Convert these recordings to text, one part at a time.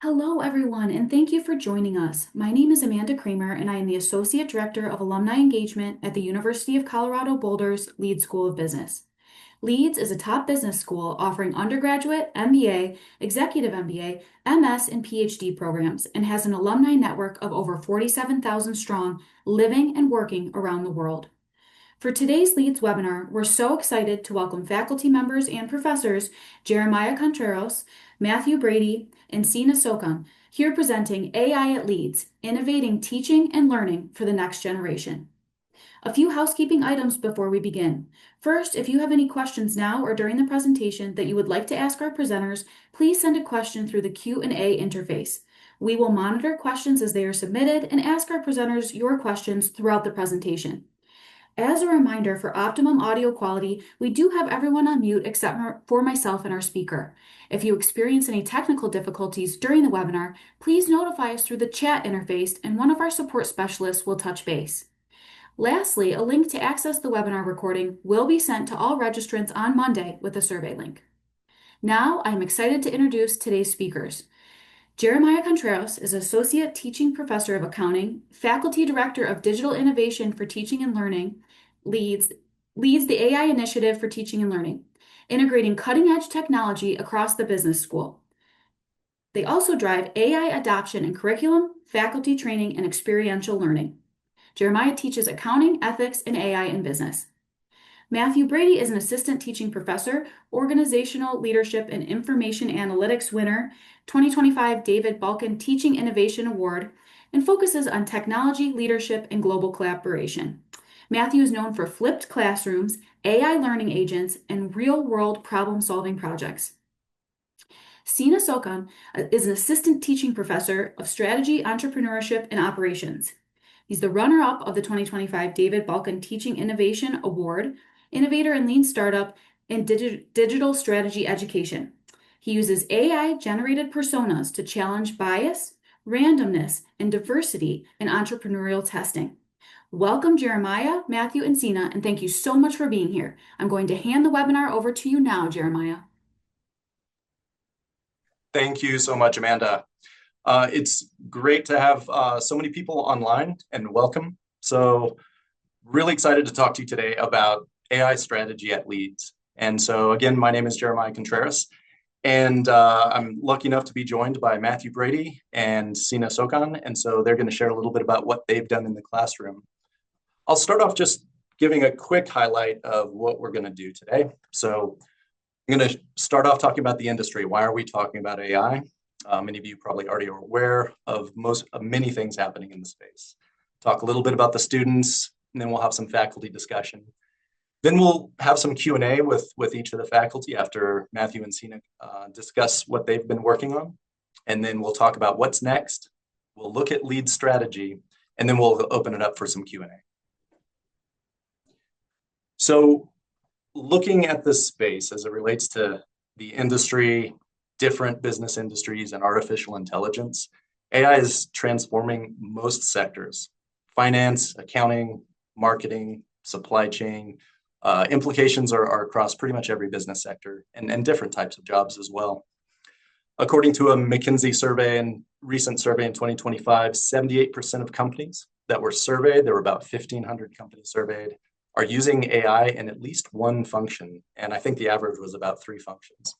Hello, everyone, and thank you for joining us. My name is Amanda Kramer, and I am the Associate Director of Alumni Engagement at the University of Colorado Boulder's Leeds School of Business. Leeds is a top business school offering undergraduate, MBA, executive MBA, MS, and PhD programs, and has an alumni network of over 47,000 strong, living and working around the world. For today's Leads webinar, we're so excited to welcome faculty members and professors Jeremiah Contreras, Matthew Brady, and Sina Sokan, here presenting AI at Leeds, Innovating Teaching and Learning for the Next Generation. A few housekeeping items before we begin. First, if you have any questions now or during the presentation that you would like to ask our presenters, please send a question through the Q&A interface. We will monitor questions as they are submitted and ask our presenters your questions throughout the presentation. As a reminder, for optimum audio quality, we do have everyone on mute except for myself and our speaker. If you experience any technical difficulties during the webinar, please notify us through the chat interface and one of our support specialists will touch base. Lastly, a link to access the webinar recording will be sent to all registrants on Monday with a survey link. Now, I am excited to introduce today's speakers. Jeremiah Contreras is Associate Teaching Professor of Accounting, Faculty Director of Digital Innovation for Teaching and Learning, leads the AI Initiative for Teaching and Learning, integrating cutting-edge technology across the business school. They also drive AI adoption in curriculum, faculty training, and experiential learning. Jeremiah teaches accounting, ethics, and AI in business. Matthew Brady is an assistant teaching professor, organizational leadership and information analytics winner, 2025 David Balkin Teaching Innovation Award, and focuses on technology, leadership, and global collaboration. Matthew is known for flipped classrooms, AI learning agents, and real-world problem-solving projects. Sina Sokan is an assistant teaching professor of strategy, entrepreneurship, and operations. He's the runner-up of the 2025 David Balkin Teaching Innovation Award, innovator in lean startup and digital strategy education. He uses AI-generated personas to challenge bias, randomness, and diversity in entrepreneurial testing. Welcome, Jeremiah, Matthew, and Sina, and thank you so much for being here. I'm going to hand the webinar over to you now, Jeremiah. Thank you so much, Amanda. It's great to have so many people online, and welcome. So really excited to talk to you today about AI strategy at Leeds. And so again, my name is Jeremiah Contreras, and I'm lucky enough to be joined by Matthew Brady and Sina Sokan. And so they're going to share a little bit about what they've done in the classroom. I'll start off just giving a quick highlight of what we're going to do today. So I'm going to start off talking about the industry. Why are we talking about AI? Many of you probably already are aware of many things happening in the space. Talk a little bit about the students, and then we'll have some faculty discussion. Then we'll have some Q&A with each of the faculty after Matthew and Sina discuss what they've been working on. And then we'll talk about what's next. We'll look at lead strategy, and then we'll open it up for some Q&A. So looking at this space as it relates to the industry, different business industries, and artificial intelligence, AI is transforming most sectors: finance, accounting, marketing, supply chain. Implications are across pretty much every business sector and different types of jobs as well. According to a McKinsey survey and recent survey in 2025, 78% of companies that were surveyed, there were about 1,500 companies surveyed, are using AI in at least one function. And I think the average was about 3 functions.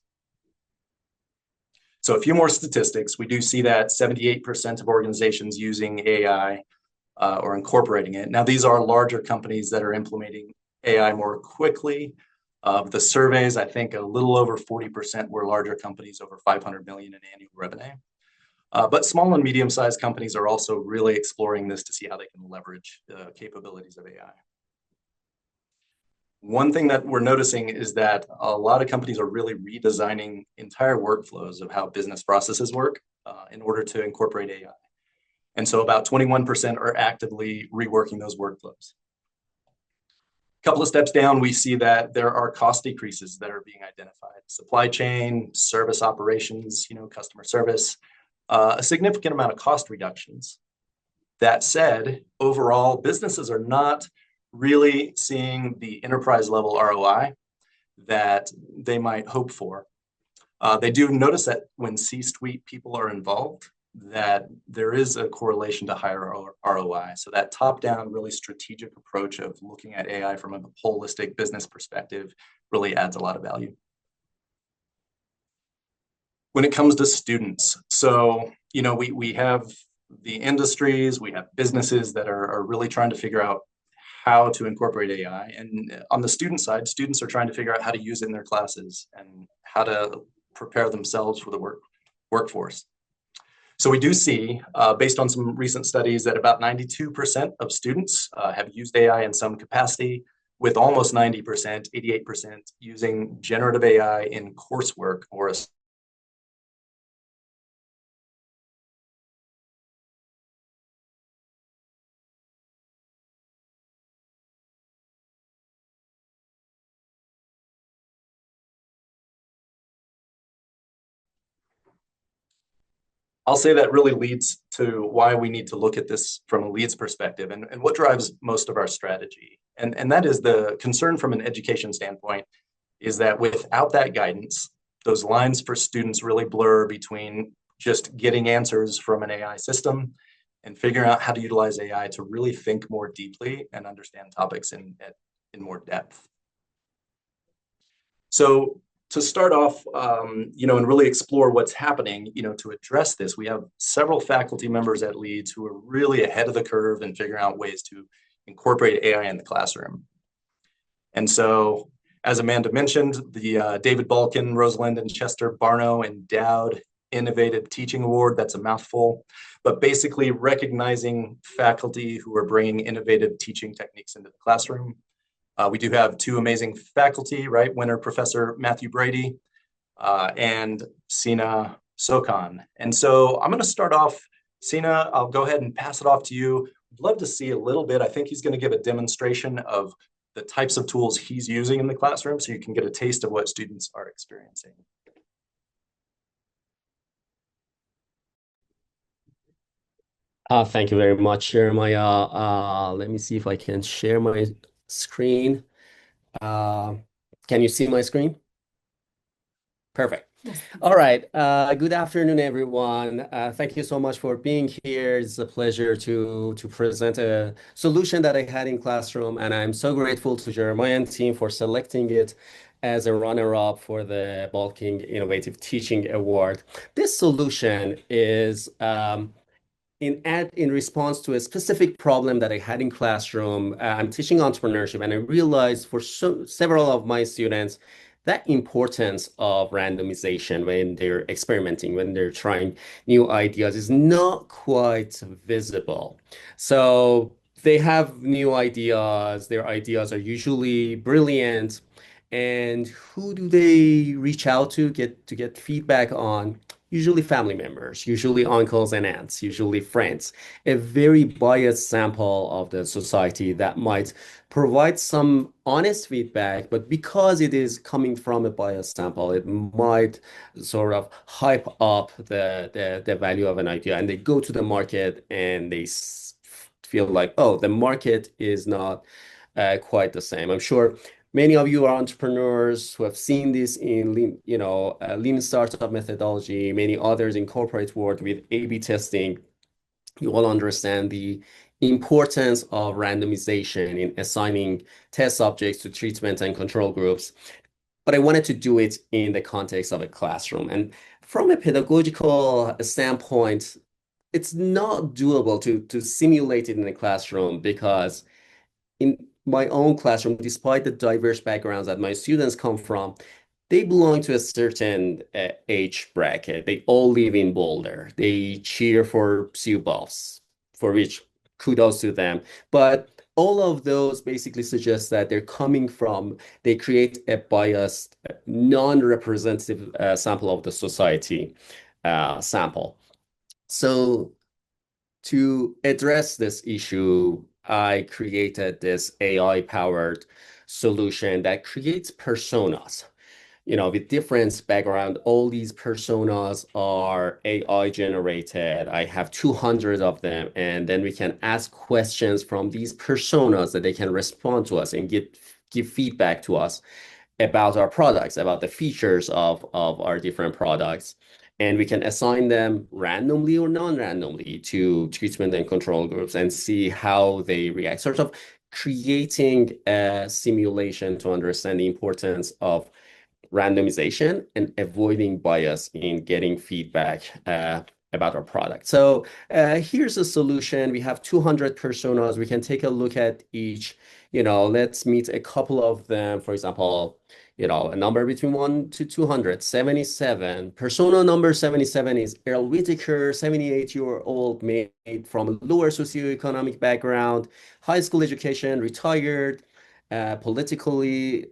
So a few more statistics. We do see that 78% of organizations using AI or incorporating it. Now, these are larger companies that are implementing AI more quickly. Of the surveys, I think a little over 40% were larger companies, over 500 million in annual revenue. But small and medium-sized companies are also really exploring this to see how they can leverage the capabilities of AI. One thing that we're noticing is that a lot of companies are really redesigning entire workflows of how business processes work in order to incorporate AI. And so about 21% are actively reworking those workflows. A couple of steps down, we see that there are cost decreases that are being identified. Supply chain, service operations, customer service, a significant amount of cost reductions. That said, overall, businesses are not really seeing the enterprise level ROI that they might hope for. They do notice that when C-suite people are involved, that there is a correlation to higher ROI. So that top-down, really strategic approach of looking at AI from a holistic business perspective really adds a lot of value. When it comes to students, so we have the industries, we have businesses that are really trying to figure out how to incorporate AI. And on the student side, students are trying to figure out how to use it in their classes and how to prepare themselves for the workforce. So we do see, based on some recent studies, that about 92% of students have used AI in some capacity, with almost 90%, 88% using generative AI in coursework or a I'll say that really leads to why we need to look at this from a Leeds perspective and what drives most of our strategy. And that is the concern from an education standpoint is that without that guidance, those lines for students really blur between just getting answers from an AI system and figuring out how to utilize AI to really think more deeply and understand topics in more depth. So to start off, and really explore what's happening, to address this, we have several faculty members at Leeds who are really ahead of the curve in figuring out ways to incorporate AI in the classroom. And so, as Amanda mentioned, the David Balkin, Rosalind, and Chester Barno endowed Innovative Teaching Award, that's a mouthful, but basically recognizing faculty who are bringing innovative teaching techniques into the classroom. We do have two amazing faculty, right? Winner Professor Matthew Brady and Sina Sokan. And so I'm going to start off, Sina, I'll go ahead and pass it off to you. I'd love to see a little bit. I think he's going to give a demonstration of the types of tools he's using in the classroom so you can get a taste of what students are experiencing. Thank you very much, Jeremiah. Let me see if I can share my screen. Uh, can you see my screen? Perfect. Yes. All right. Good afternoon, everyone. Thank you so much for being here. It's a pleasure to present a solution that I had in classroom, and I'm so grateful to Jeremiah and team for selecting it as a runner-up for the Balking Innovative Teaching Award. This solution is in response to a specific problem that I had in classroom. I'm teaching entrepreneurship, and I realized for several of my students that importance of randomization when they're experimenting, when they're trying new ideas is not quite visible. So they have new ideas, their ideas are usually brilliant, and who do they reach out to get feedback on? Usually family members, usually uncles and aunts, usually friends, a very biased sample of the society that might provide some honest feedback, but because it is coming from a biased sample, it might sort of hype up the value of an idea, and they go to the market and they feel like, oh, the market is not quite the same. I'm sure many of you are entrepreneurs who have seen this in lean, lean startup methodology, many others in corporate world with A/B testing. You all understand the importance of randomization in assigning test subjects to treatment and control groups. But I wanted to do it in the context of a classroom. And from a pedagogical standpoint, it's not doable to simulate it in a classroom because in my own classroom, despite the diverse backgrounds that my students come from, they belong to a certain age bracket. They all live in Boulder. They cheer for Sioux Buffs, for which kudos to them. But all of those basically suggest that they create a biased, non-representative sample of the society sample. So to address this issue, I created this AI-powered solution that creates personas. With different background, all these personas are AI generated. I have 200 of them, and then we can ask questions from these personas that they can respond to us and give feedback to us. about our products, about the features of our different products. And we can assign them randomly or non-randomly to treatment and control groups and see how they react, sort of creating a simulation to understand the importance of randomization and avoiding bias in getting feedback about our product. So here's a solution. We have 200 personas. We can take a look at each. Let's meet a couple of them. For example, a number between 1 to 200, 77. Persona number 77 is Earl Whitaker, 78-year-old male from a lower socioeconomic background, high school education, retired. Politically,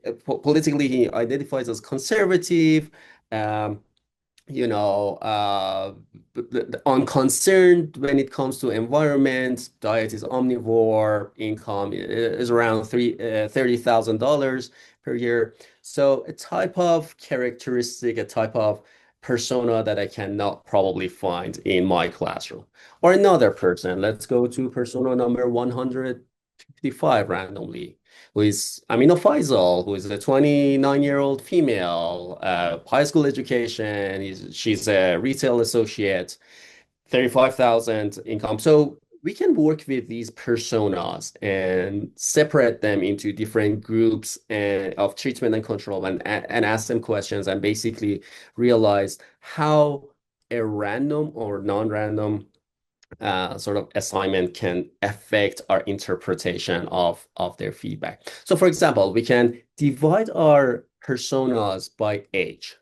he identifies as conservative. Um, you know, uh, unconcerned when it comes to environment. Diet is omnivore. Income is around $30,000 per year. So a type of characteristic, a type of persona that I cannot probably find in my classroom. Or another person. Let's go to persona number 155 randomly, who is Amina Faisal, who is a 29-year-old female, high school education. She's a retail associate, 35,000 income. So we can work with these personas and separate them into different groups of treatment and control and ask them questions and basically realize how a random or non-random sort of assignment can affect our interpretation of their feedback. So for example, we can divide our personas by age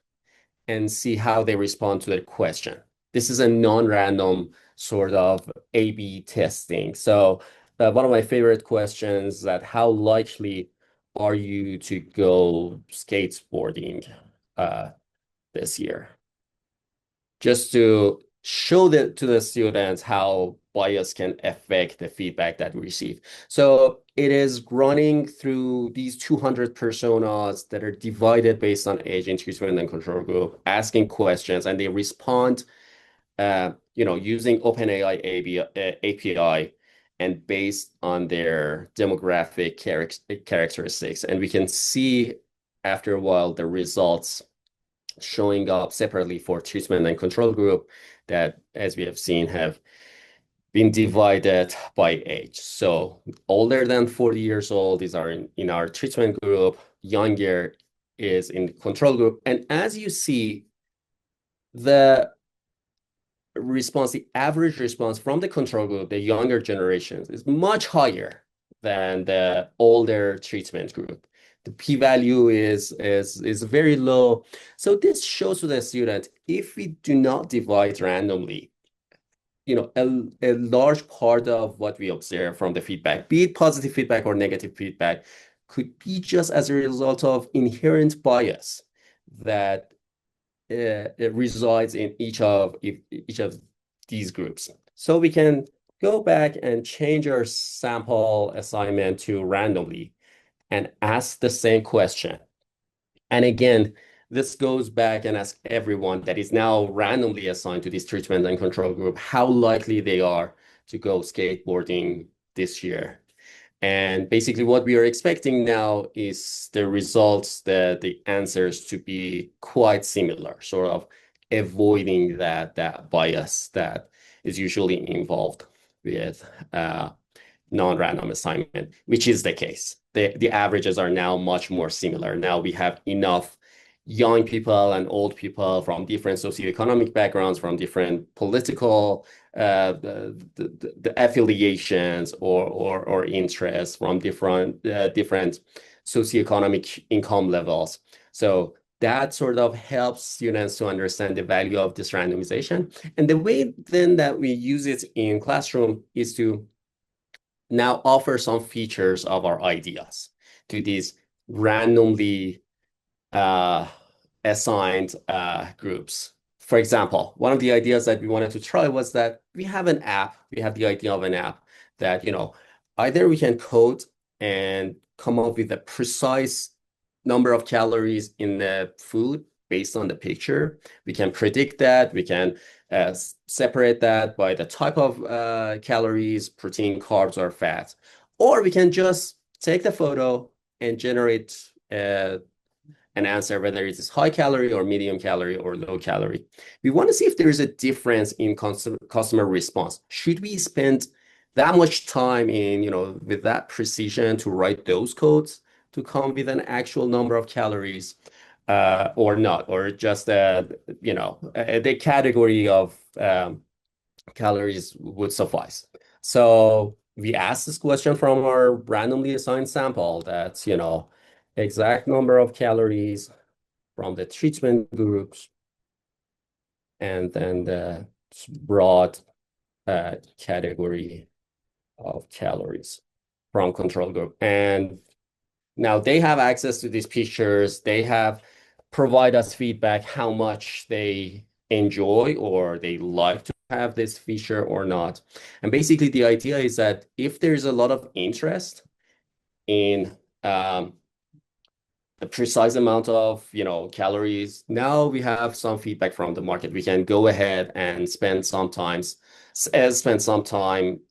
and see how they respond to the question. This is a non-random sort of A/B testing. So one of my favorite questions that how likely are you to go skateboarding this year? Just to show to the students how bias can affect the feedback that we receive. So it is running through these 200 personas that are divided based on age, treatment and control group, asking questions, and they respond, using OpenAI API and based on their demographic characteristics. And we can see after a while the results showing up separately for treatment and control group that, as we have seen, have been divided by age. So older than 40 years old is in our treatment group, younger is in the control group. And as you see, the average response from the control group, the younger generations, is much higher than the older treatment group. The p-value is very low. So this shows to the student, if we do not divide randomly, a large part of what we observe from the feedback, be it positive feedback or negative feedback, could be just as a result of inherent bias that it resides in each of these groups. So we can go back and change our sample assignment to randomly and ask the same question. And again, this goes back and ask everyone that is now randomly assigned to this treatment and control group how likely they are to go skateboarding this year. And basically what we are expecting now is the results, the answers to be quite similar, sort of avoiding that bias that is usually involved with non-random assignment, which is the case. The averages are now much more similar. Now we have enough young people and old people from different socioeconomic backgrounds, from different political the affiliations or interests, from different socioeconomic income levels. So that sort of helps students to understand the value of this randomization. And the way then that we use it in classroom is to now offer some features of our ideas to these randomly assigned groups. For example, one of the ideas that we wanted to try was that we have an app. We have the idea of an app that, either we can code and come up with a precise number of calories in the food based on the picture. We can predict that. We can separate that by the type of calories, protein, carbs, or fat. Or we can just take the photo and generate an answer, whether it is high calorie or medium calorie or low calorie. We want to see if there is a difference in customer response. Should we spend that much time in, with that precision to write those codes to come with an actual number of calories, or not, or just, the category of calories would suffice. So we asked this question from our randomly assigned sample that's, exact number of calories from the treatment groups, and then the broad category of calories from control group. And now they have access to these pictures. They have provide us feedback how much they enjoy or they like to have this feature or not. And basically the idea is that if there's a lot of interest in the precise amount of, calories, now we have some feedback from the market. We can go ahead and spend some time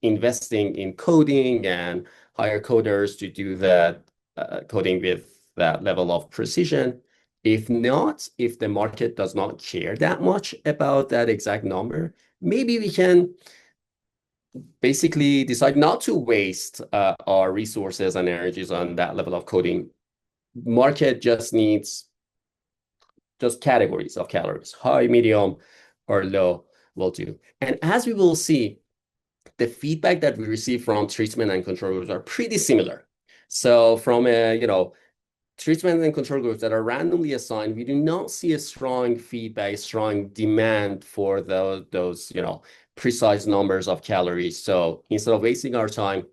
investing in coding and hire coders to do that coding with that level of precision. If not, if the market does not care that much about that exact number, maybe we can basically decide not to waste our resources and energies on that level of coding. Market just needs just categories of calories, high, medium, or low will do. And as we will see, the feedback that we receive from treatment and control groups are pretty similar. So from treatment and control groups that are randomly assigned, we do not see a strong feedback, strong demand for those precise numbers of calories. So instead of wasting our time,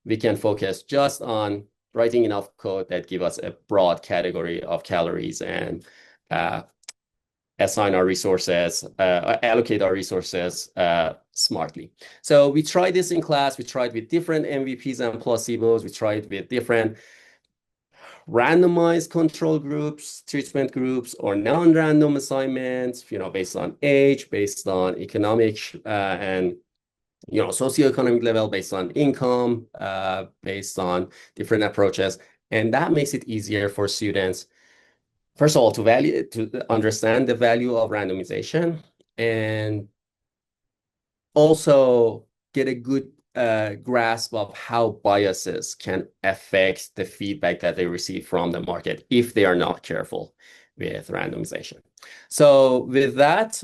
we can focus just on writing enough code that give us a broad category of calories and assign our resources, allocate our resources smartly. So we tried this in class. We tried with different MVPs and placebos. We tried with different randomized control groups, treatment groups, or non-random assignments, based on age, based on economic and socioeconomic level, based on income, based on different approaches. And that makes it easier for students, first of all, to understand the value of randomization, and also get a good grasp of how biases can affect the feedback that they receive from the market if they are not careful with randomization. So with that,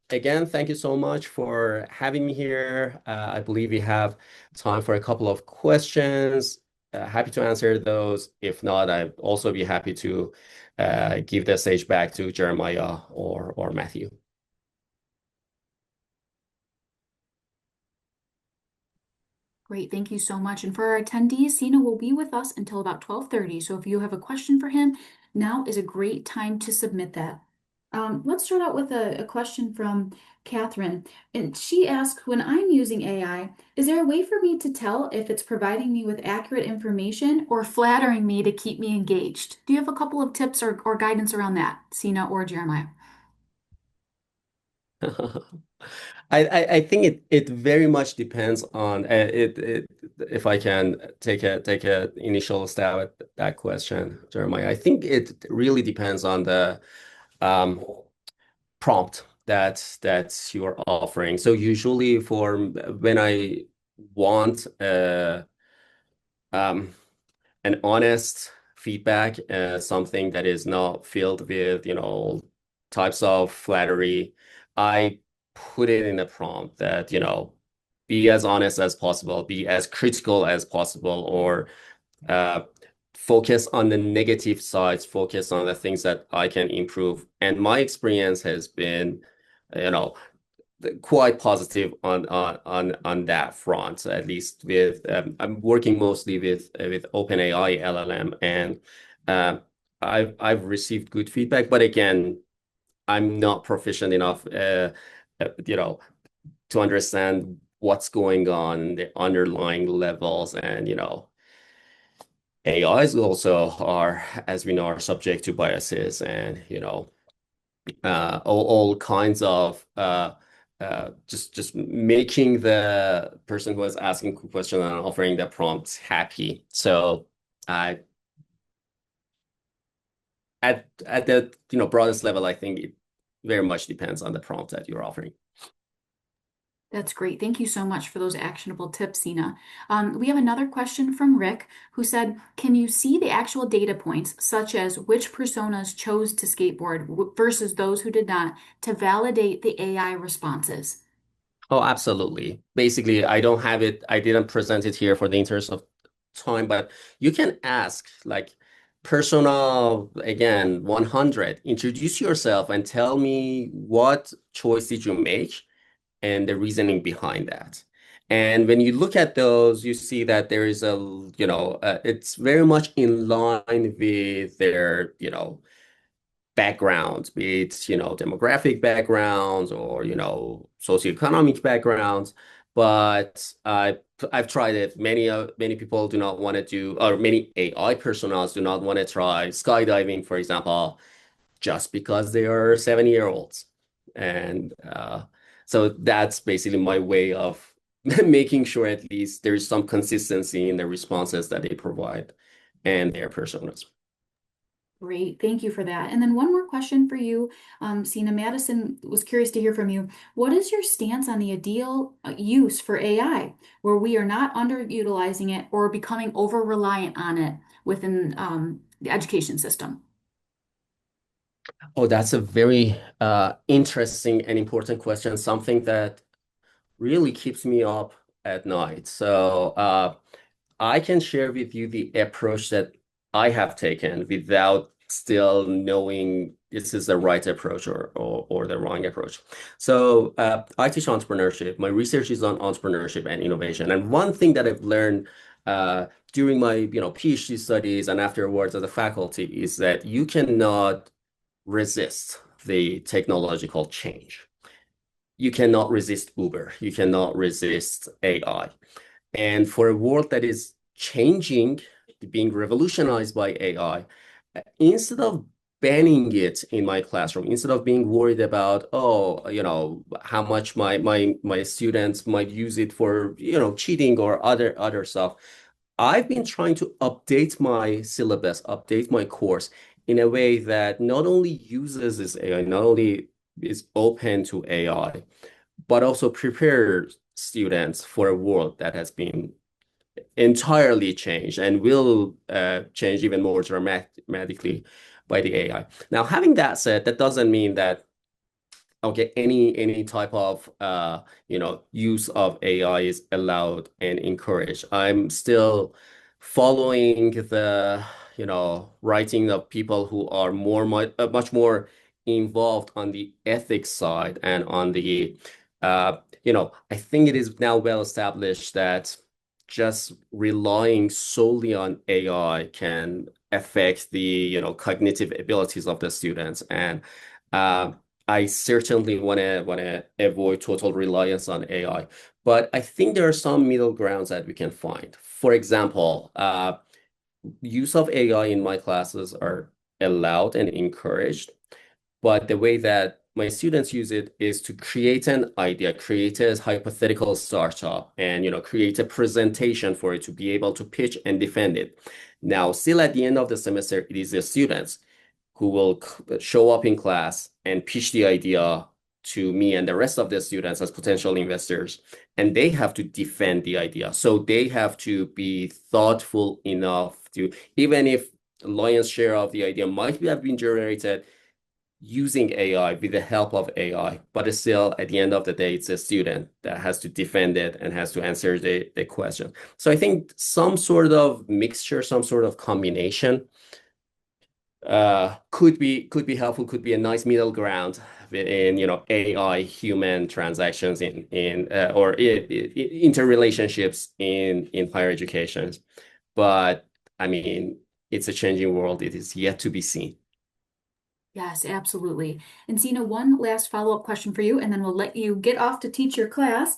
again, thank you so much for having me here. I believe we have time for a couple of questions. Happy to answer those. If not, I'd also be happy to give the stage back to Jeremiah or Matthew. Great, thank you so much. And for our attendees, Sina will be with us until about 12:30. So if you have a question for him, now is a great time to submit that. Let's start out with a question from Catherine. And she asked, when I'm using AI, is there a way for me to tell if it's providing me with accurate information or flattering me to keep me engaged? Do you have a couple of tips or guidance around that, Sina or Jeremiah? I think it very much depends on it. If I can take a initial stab at that question, Jeremiah, I think it really depends on the prompt that you're offering. So usually for when I want an honest feedback, something that is not filled with, types of flattery, I put it in a prompt that, be as honest as possible, be as critical as possible, or focus on the negative sides, focus on the things that I can improve. And my experience has been, quite positive on that front. At least with I'm working mostly with OpenAI LLM, and I've received good feedback. But again, I'm not proficient enough, to understand what's going on, the underlying levels, and AIs also are, as we know, are subject to biases and all kinds of just making the person who is asking the question and offering the prompts happy. So I at the broadest level, I think it very much depends on the prompt that you're offering. That's great. Thank you so much for those actionable tips, Sina. We have another question from Rick who said, can you see the actual data points, such as which personas chose to skateboard versus those who did not, to validate the AI responses? Oh, absolutely. Basically, I don't have it. I didn't present it here for the interest of time, but you can ask like persona again 100, introduce yourself and tell me what choice did you make and the reasoning behind that. And when you look at those, you see that there is it's very much in line with their, backgrounds, be it, demographic backgrounds or, socioeconomic backgrounds. But I've tried it. Many people do not want to do, or many AI personas do not want to try skydiving, for example, just because they are 7-year-olds. And so that's basically my way of making sure at least there's some consistency in the responses that they provide and their personas. Great, thank you for that. And then one more question for you, Sina. Madison was curious to hear from you. What is your stance on the ideal use for AI, where we are not underutilizing it or becoming over-reliant on it within the education system? Oh, that's a very interesting and important question, something that really keeps me up at night. So I can share with you the approach that I have taken without still knowing this is the right approach or the wrong approach. So I teach entrepreneurship. My research is on entrepreneurship and innovation. And one thing that I've learned during my PhD studies and afterwards as a faculty is that you cannot resist the technological change. You cannot resist Uber. You cannot resist AI. And for a world that is changing, being revolutionized by AI, instead of banning it in my classroom, instead of being worried about, oh, how much my students might use it for, cheating or other stuff, I've been trying to update my syllabus, update my course in a way that not only uses this AI, not only is open to AI, but also prepares students for a world that has been entirely changed and will change even more dramatically by the AI. Now, having that said, that doesn't mean that okay, any type of use of AI is allowed and encouraged. I'm still following the writing of people who are much more involved on the ethics side and on the I think it is now well established that just relying solely on AI can affect the cognitive abilities of the students and uh, I certainly want to avoid total reliance on AI, but I think there are some middle grounds that we can find. For example, use of AI in my classes are allowed and encouraged, but the way that my students use it is to create an idea, create a hypothetical startup, and create a presentation for it to be able to pitch and defend it. Now, still at the end of the semester, it is the students who will show up in class and pitch the idea to me and the rest of the students as potential investors. And they have to defend the idea. So they have to be thoughtful enough to, even if the lion's share of the idea might have been generated using AI with the help of AI, but still at the end of the day, it's a student that has to defend it and has to answer the question. So I think some sort of mixture, some sort of combination could be helpful, could be a nice middle ground in AI human transactions in or interrelationships in higher education. But I mean, it's a changing world. It is yet to be seen. Yes, absolutely. And Sina, one last follow-up question for you, and then we'll let you get off to teach your class.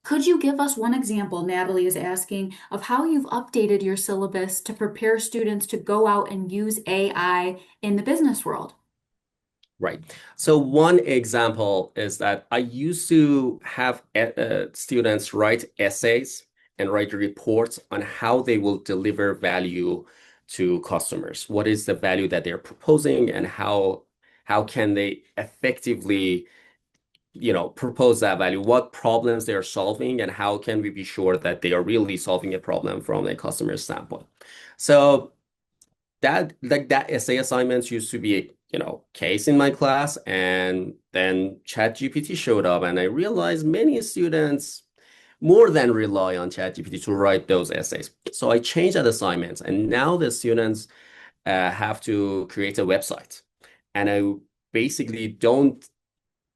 Could you give us one example, Natalie is asking, of how you've updated your syllabus to prepare students to go out and use AI in the business world? Right. So one example is that I used to have students write essays and write reports on how they will deliver value to customers? What is the value that they're proposing, and how can they effectively, propose that value? What problems they are solving, and how can we be sure that they are really solving a problem from a customer standpoint? So that essay assignments used to be case in my class, and then ChatGPT showed up, and I realized many students more than rely on ChatGPT to write those essays. So I changed that assignment, and now the students have to create a website. And I basically don't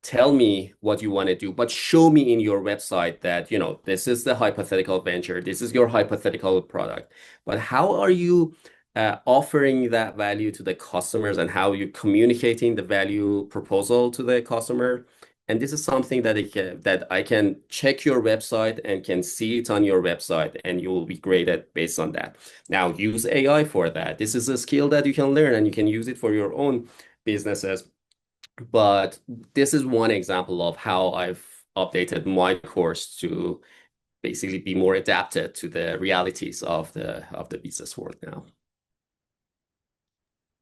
tell me what you want to do, but show me in your website that, this is the hypothetical venture, this is your hypothetical product. But how are you offering that value to the customers, and how you communicating the value proposal to the customer? And this is something that I can check your website and can see it on your website, and you will be graded based on that. Now, use AI for that. This is a skill that you can learn, and you can use it for your own businesses. But this is one example of how I've updated my course to basically be more adapted to the realities of the business world now.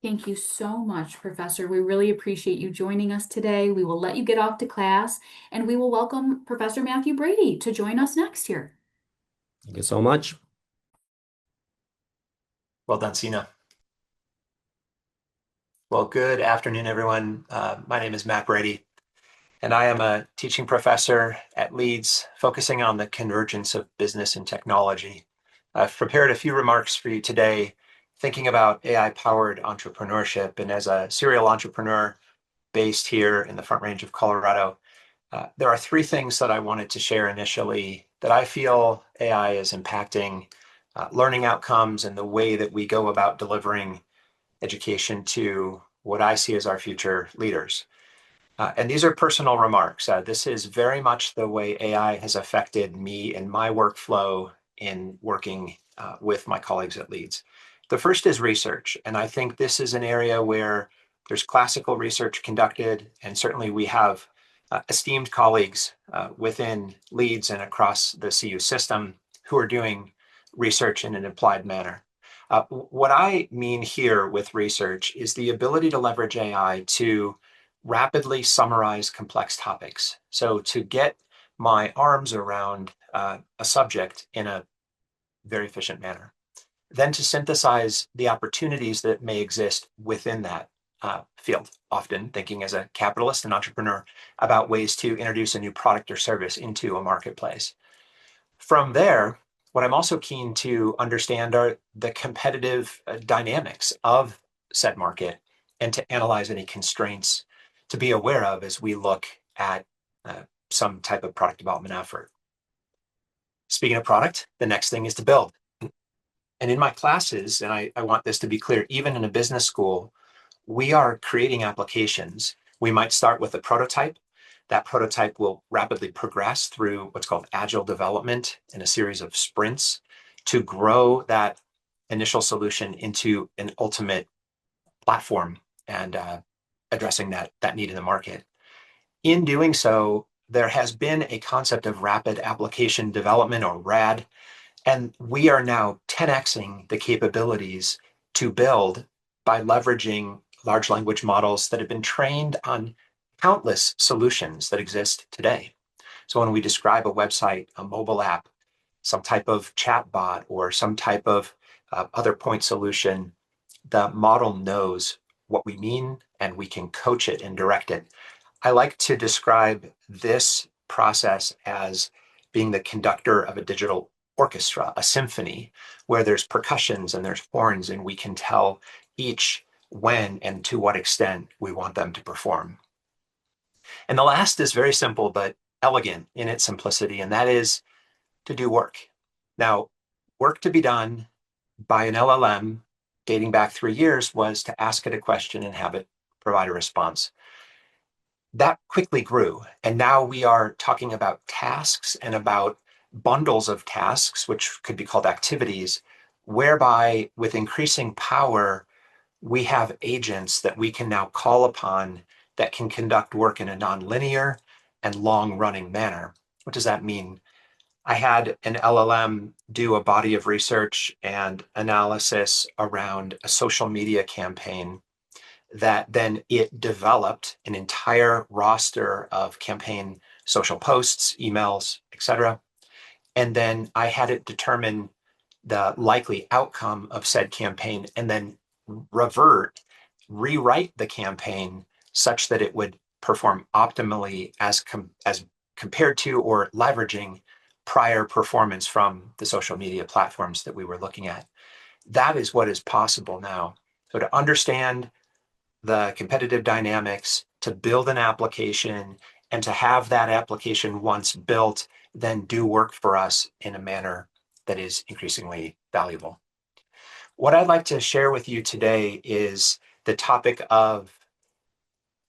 Thank you so much, Professor. We really appreciate you joining us today. We will let you get off to class, and we will welcome Professor Matthew Brady to join us next year. Thank you so much. Well done, Sina. Well, good afternoon, everyone. My name is Matt Brady, and I am a teaching professor at Leeds, focusing on the convergence of business and technology. I've prepared a few remarks for you today, thinking about AI-powered entrepreneurship. And as a serial entrepreneur based here in the Front Range of Colorado, there are three things that I wanted to share initially that I feel AI is impacting learning outcomes and the way that we go about delivering education to what I see as our future leaders. And these are personal remarks. This is very much the way AI has affected me and my workflow in working with my colleagues at Leeds. The first is research. And I think this is an area where there's classical research conducted, and certainly we have esteemed colleagues within Leeds and across the CU system who are doing research in an applied manner. What I mean here with research is the ability to leverage AI to rapidly summarize complex topics. So to get my arms around a subject in a very efficient manner, then to synthesize the opportunities that may exist within that field, often thinking as a capitalist and entrepreneur about ways to introduce a new product or service into a marketplace. From there, what I'm also keen to understand are the competitive dynamics of said market, and to analyze any constraints to be aware of as we look at some type of product development effort. Speaking of product, the next thing is to build. And in my classes, and I want this to be clear, even in a business school, we are creating applications. We might start with a prototype. That prototype will rapidly progress through what's called agile development in a series of sprints to grow that initial solution into an ultimate platform and addressing that need in the market. In doing so, there has been a concept of rapid application development, or RAD, and we are now 10xing the capabilities to build by leveraging large language models that have been trained on countless solutions that exist today. So when we describe a website, a mobile app, some type of chatbot, or some type of other point solution, the model knows what we mean, and we can coach it and direct it. I like to describe this process as being the conductor of a digital orchestra, a symphony, where there's percussions and there's horns, and we can tell each when and to what extent we want them to perform. And the last is very simple but elegant in its simplicity, and that is to do work. Now, work to be done by an LLM dating back 3 years was to ask it a question and have it provide a response. That quickly grew, and now we are talking about tasks and about bundles of tasks, which could be called activities, whereby with increasing power, we have agents that we can now call upon that can conduct work in a nonlinear and long-running manner. What does that mean? I had an LLM do a body of research and analysis around a social media campaign that then it developed an entire roster of campaign social posts, emails, etc. And then I had it determine the likely outcome of said campaign and then rewrite the campaign such that it would perform optimally as compared to or leveraging prior performance from the social media platforms that we were looking at. That is what is possible now. So to understand the competitive dynamics, to build an application, and to have that application once built, then do work for us in a manner that is increasingly valuable. What I'd like to share with you today is the topic of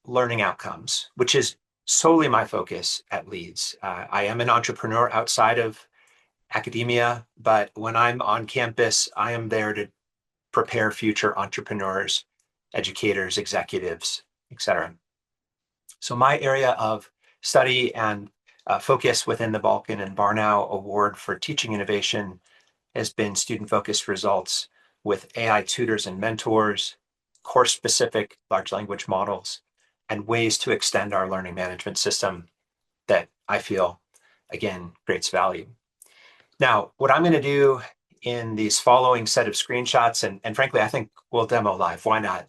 learning outcomes, which is solely my focus at Leeds. I am an entrepreneur outside of academia, but when I'm on campus, I am there to prepare future entrepreneurs, educators, executives, etc. So my area of study and focus within the Balkan and Barnow Award for Teaching Innovation has been student-focused results with AI tutors and mentors, course-specific large language models, and ways to extend our learning management system that I feel, again, creates value. Now, what I'm going to do in these following set of screenshots, and frankly, I think we'll demo live, why not?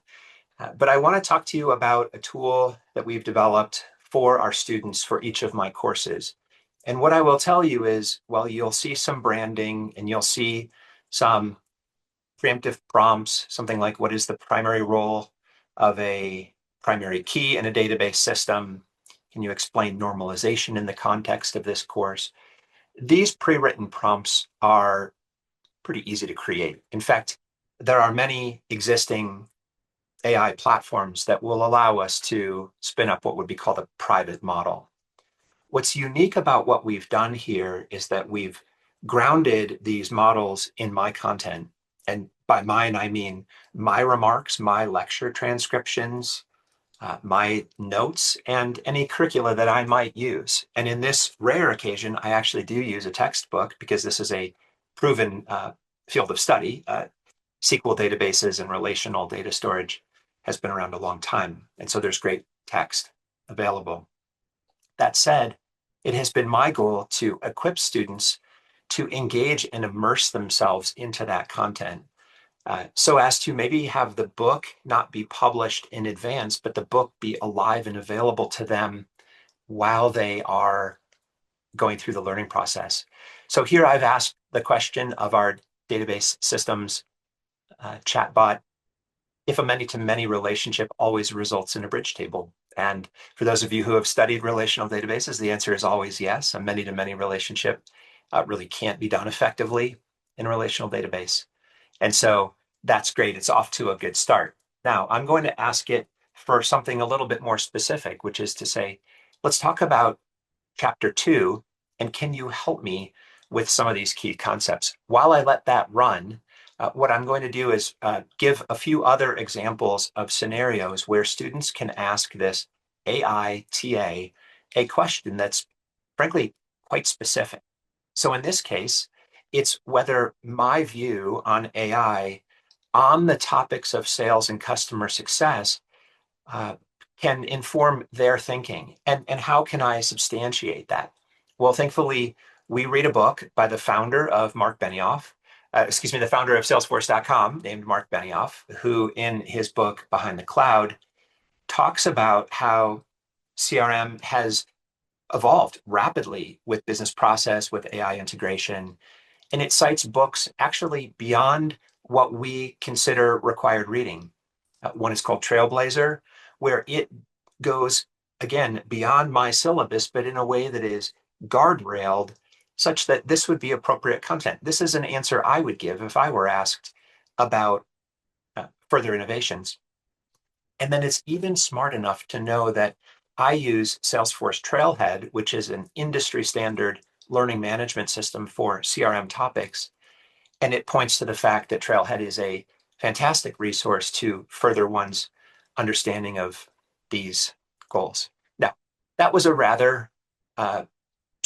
But I want to talk to you about a tool that we've developed for our students for each of my courses. And what I will tell you is, well, you'll see some branding and you'll see some preemptive prompts, something like what is the primary role of a primary key in a database system? Can you explain normalization in the context of this course? These pre-written prompts are pretty easy to create. In fact, there are many existing AI platforms that will allow us to spin up what would be called a private model. What's unique about what we've done here is that we've grounded these models in my content. And by mine, I mean my remarks, my lecture transcriptions, my notes, and any curricula that I might use. And in this rare occasion, I actually do use a textbook because this is a proven field of study. SQL databases and relational data storage has been around a long time. And so there's great text available. That said, it has been my goal to equip students to engage and immerse themselves into that content so as to maybe have the book not be published in advance, but the book be alive and available to them while they are going through the learning process. So here I've asked the question of our database systems chatbot, if a many-to-many relationship always results in a bridge table. And for those of you who have studied relational databases, the answer is always yes. A many-to-many relationship really can't be done effectively in a relational database. And so that's great. It's off to a good start. Now, I'm going to ask it for something a little bit more specific, which is to say, let's talk about chapter 2, and can you help me with some of these key concepts? While I let that run, what I'm going to do is give a few other examples of scenarios where students can ask this AI TA a question that's frankly quite specific. So in this case, it's whether my view on AI on the topics of sales and customer success can inform their thinking, and how can I substantiate that? Well, thankfully, we read a book by the founder of the founder of Salesforce.com, named Mark Benioff, who in his book, Behind the Cloud, talks about how CRM has evolved rapidly with business process, with AI integration, and it cites books actually beyond what we consider required reading. One is called Trailblazer, where it goes, again, beyond my syllabus, but in a way that is guardrailed such that this would be appropriate content. This is an answer I would give if I were asked about further innovations. And then it's even smart enough to know that I use Salesforce Trailhead, which is an industry standard learning management system for CRM topics. And it points to the fact that Trailhead is a fantastic resource to further one's understanding of these goals. Now, that was a rather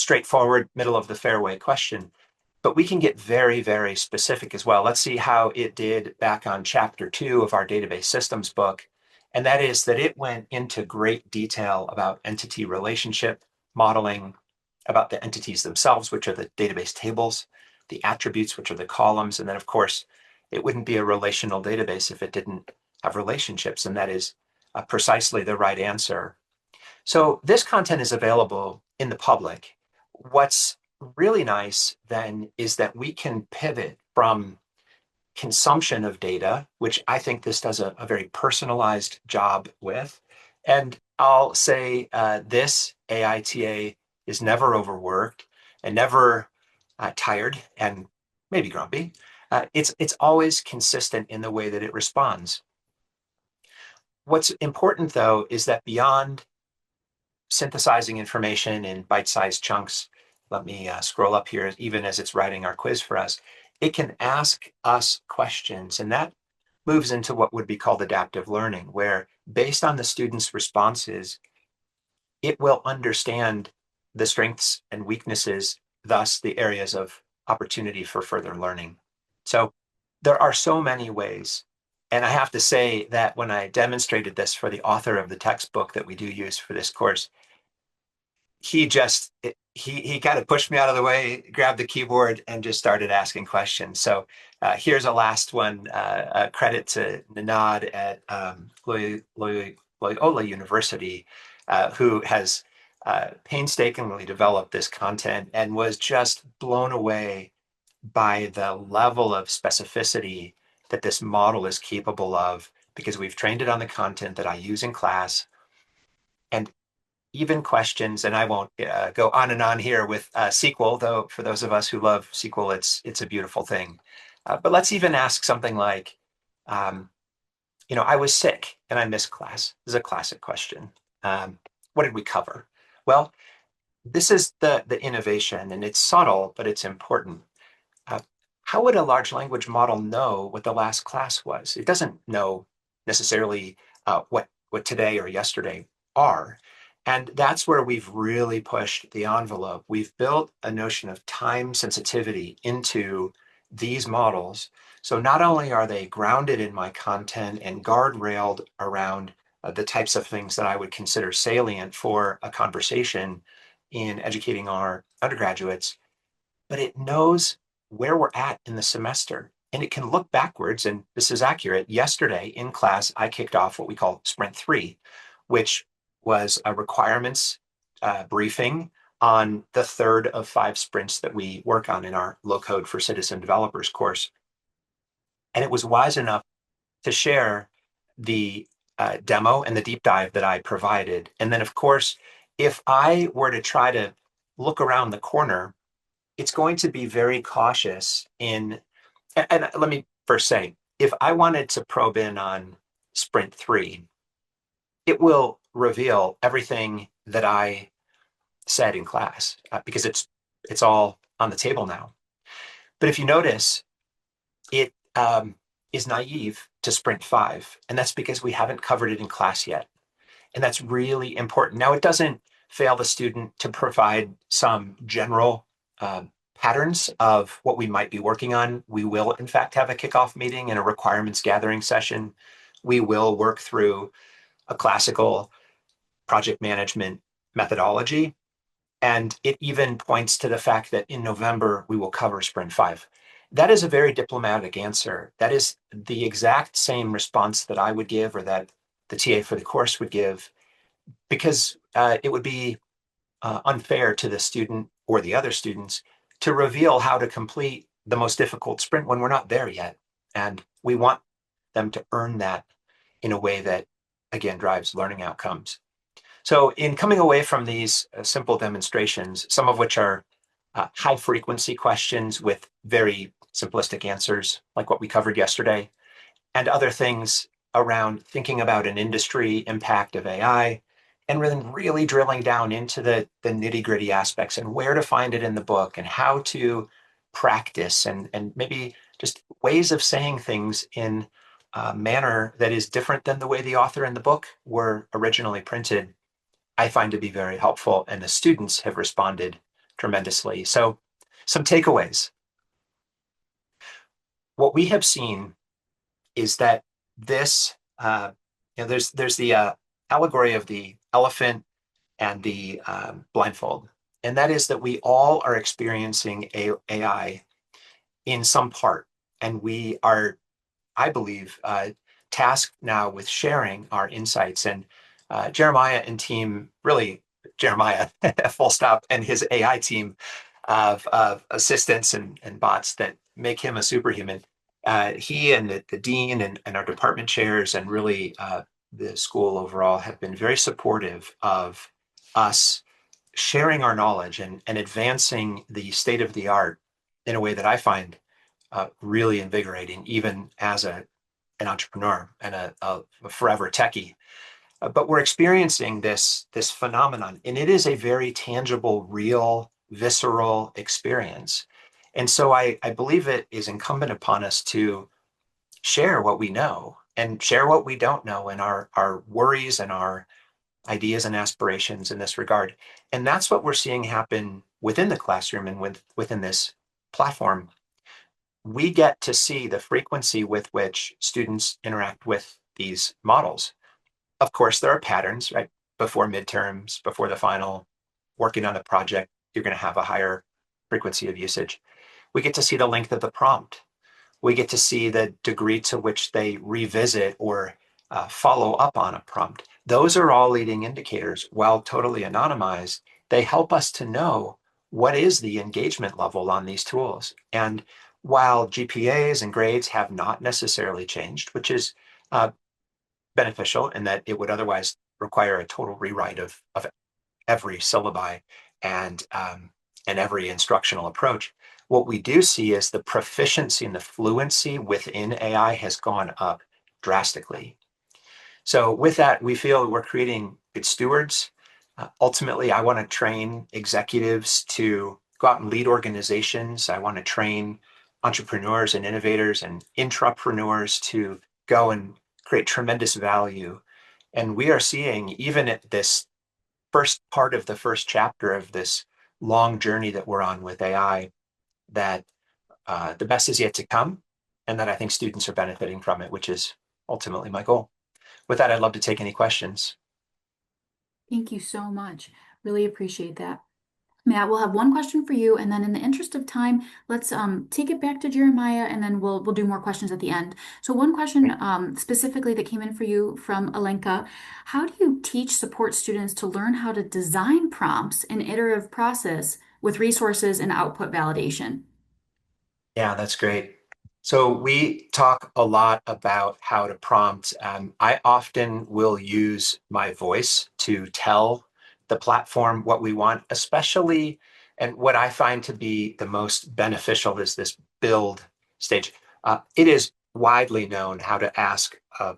straightforward, middle of the fairway question, but we can get very, very specific as well. Let's see how it did back on chapter 2 of our database systems book. And that is that it went into great detail about entity relationship modeling, about the entities themselves, which are the database tables, the attributes, which are the columns. And then, of course, it wouldn't be a relational database if it didn't have relationships. And that is precisely the right answer. So this content is available in the public. What's really nice then is that we can pivot from consumption of data, which I think this does a very personalized job with. And I'll say this AITA is never overworked and never tired and maybe grumpy. It's always consistent in the way that it responds. What's important, though, is that beyond synthesizing information in bite-sized chunks, let me scroll up here, even as it's writing our quiz for us, it can ask us questions. And that moves into what would be called adaptive learning, where based on the student's responses, it will understand the strengths and weaknesses, thus the areas of opportunity for further learning. So there are so many ways. And I have to say that when I demonstrated this for the author of the textbook that we do use for this course, he kind of pushed me out of the way, grabbed the keyboard, and just started asking questions. So here's a last one, credit to Ninad at Loyola University, who has painstakingly developed this content and was just blown away by the level of specificity that this model is capable of, because we've trained it on the content that I use in class. And even questions, and I won't go on and on here with SQL, though for those of us who love SQL, it's a beautiful thing. But let's even ask something like, I was sick and I missed class. This is a classic question. What did we cover? Well, this is the innovation, and it's subtle, but it's important. How would a large language model know what the last class was? It doesn't know necessarily what today or yesterday are. And that's where we've really pushed the envelope. We've built a notion of time sensitivity into these models. So not only are they grounded in my content and guardrailed around the types of things that I would consider salient for a conversation in educating our undergraduates, but it knows where we're at in the semester. And it can look backwards, and this is accurate. Yesterday in class, I kicked off what we call Sprint 3, which was a requirements briefing on the third of 5 sprints that we work on in our Low Code for Citizen Developers course. And it was wise enough to share the demo and the deep dive that I provided. And then, of course, if I were to try to look around the corner, it's going to be very cautious in, and let me first say, if I wanted to probe in on Sprint 3, it will reveal everything that I said in class because it's all on the table now. But if you notice, it is naive to Sprint 5, and that's because we haven't covered it in class yet. And that's really important. Now, it doesn't fail the student to provide some general patterns of what we might be working on. We will, in fact, have a kickoff meeting and a requirements gathering session. We will work through a classical project management methodology. And it even points to the fact that in November, we will cover Sprint 5. That is a very diplomatic answer. That is the exact same response that I would give, or that the TA for the course would give, because it would be unfair to the student or the other students to reveal how to complete the most difficult sprint when we're not there yet. And we want them to earn that in a way that, again, drives learning outcomes. So in coming away from these simple demonstrations, some of which are high frequency questions with very simplistic answers, like what we covered yesterday, and other things around thinking about an industry impact of AI, and then really drilling down into the nitty-gritty aspects and where to find it in the book and how to practice and maybe just ways of saying things in a manner that is different than the way the author and the book were originally printed, I find to be very helpful, and the students have responded tremendously. So some takeaways. What we have seen is that this, there's the allegory of the elephant and the blindfold. And that is that we all are experiencing AI in some part. And we are, I believe, tasked now with sharing our insights. And Jeremiah and team, really Jeremiah, full stop, and his AI team of assistants and bots that make him a superhuman. He and the dean and our department chairs and really the school overall have been very supportive of us sharing our knowledge and advancing the state of the art in a way that I find really invigorating, even as an entrepreneur and a forever techie. But we're experiencing this phenomenon, and it is a very tangible, real, visceral experience. And so I believe it is incumbent upon us to share what we know and share what we don't know and our worries and our ideas and aspirations in this regard. And that's what we're seeing happen within the classroom and within this platform. We get to see the frequency with which students interact with these models. Of course, there are patterns, right? Before midterms, before the final, working on the project, you're going to have a higher frequency of usage. We get to see the length of the prompt. We get to see the degree to which they revisit or follow up on a prompt. Those are all leading indicators. While totally anonymized, they help us to know what is the engagement level on these tools. And while GPAs and grades have not necessarily changed, which is beneficial in that it would otherwise require a total rewrite of every syllabi and every instructional approach. What we do see is the proficiency and the fluency within AI has gone up drastically. So with that, we feel we're creating good stewards. Ultimately, I want to train executives to go out and lead organizations. I want to train entrepreneurs and innovators and intrapreneurs to go and create tremendous value. And we are seeing, even at this first part of the first chapter of this long journey that we're on with AI, that the best is yet to come, and that I think students are benefiting from it, which is ultimately my goal. With that, I'd love to take any questions. Thank you so much. Really appreciate that. Matt, we'll have one question for you, and then in the interest of time, let's take it back to Jeremiah, and then we'll do more questions at the end. So one question specifically that came in for you from Alenka: how do you teach support students to learn how to design prompts in iterative process with resources and output validation? Yeah, that's great. So we talk a lot about how to prompt. I often will use my voice to tell the platform what we want, especially, and what I find to be the most beneficial is this build stage. It is widely known how to ask a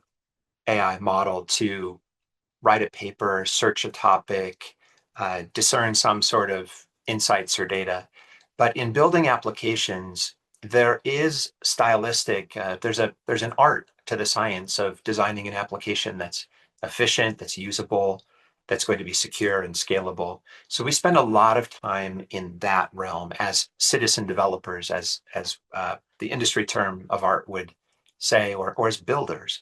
AI model to write a paper, search a topic, discern some sort of insights or data. But in building applications, there is stylistic, there's an art to the science of designing an application that's efficient, that's usable, that's going to be secure and scalable. So we spend a lot of time in that realm as citizen developers, as the industry term of art would say, or as builders.